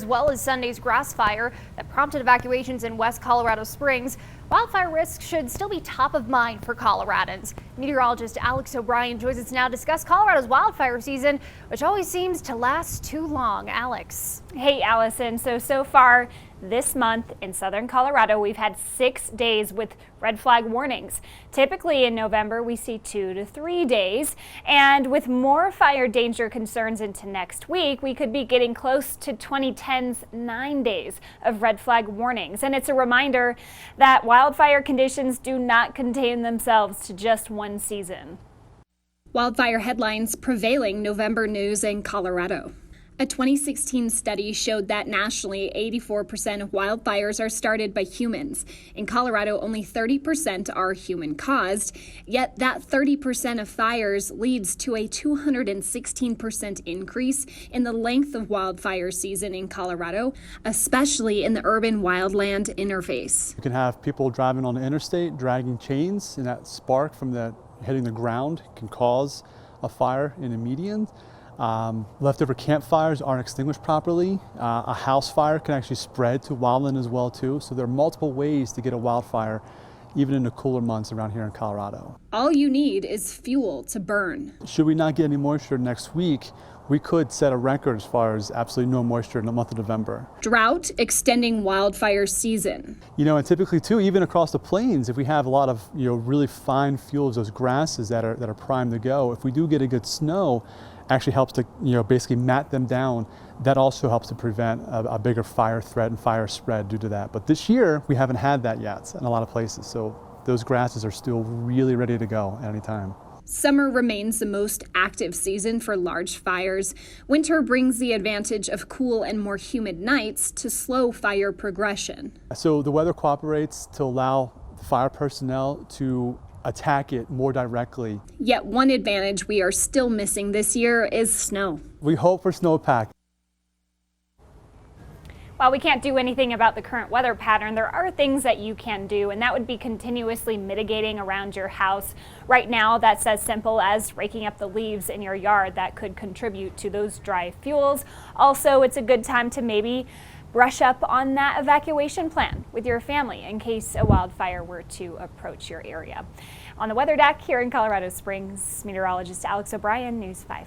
as well as Sunday's grassfire that prompted evacuations in West Colorado Springs. Wildfire risk should still be top of mind for Coloradans. Meteorologist Alex O'Brien joins us now to discuss Colorado's wildfire season, which always seems to last too long. Alex. Hey, Allison. So far this month in southern Colorado, we've had 6 days with red flag warnings. Typically in November, we see 2 to 3 days. And with more fire danger concerns into next week, we could be getting close to 2010's 9 days of red flag warnings. And it's a reminder that wildfire conditions do not contain themselves to just one season. Wildfire headlines prevailing November news in Colorado. A 2016 study showed that nationally, 84% of wildfires are started by humans. In Colorado, only 30% are human-caused, yet that 30% of fires leads to a 216% increase in the length of wildfire season in Colorado, especially in the urban wildland interface. You can have people driving on the interstate, dragging chains, and that spark from hitting the ground can cause a fire in a median. Leftover campfires aren't extinguished properly. A house fire can actually spread to wildland as well too. So there are multiple ways to get a wildfire even in the cooler months around here in Colorado. All you need is fuel to burn. Should we not get any moisture next week, we could set a record as far as absolutely no moisture in the month of November. Drought extending wildfire season. And typically too, even across the plains, if we have a lot of really fine fuels, those grasses that are primed to go, if we do get a good snow, actually helps to basically mat them down. That also helps to prevent a bigger fire threat and fire spread due to that. But this year we haven't had that yet in a lot of places, so those grasses are still really ready to go at any time. Summer remains the most active season for large fires. Winter brings the advantage of cool and more humid nights to slow fire progression. So the weather cooperates to allow the fire personnel to attack it more directly. Yet one advantage we are still missing this year is snow. We hope for snowpack. While we can't do anything about the current weather pattern, there are things that you can do, and that would be continuously mitigating around your house. Right now, that's as simple as raking up the leaves in your yard that could contribute to those dry fuels. Also, it's a good time to maybe brush up on that evacuation plan with your family in case a wildfire were to approach your area. On the weather deck here in Colorado Springs, meteorologist Alex O'Brien, News 5.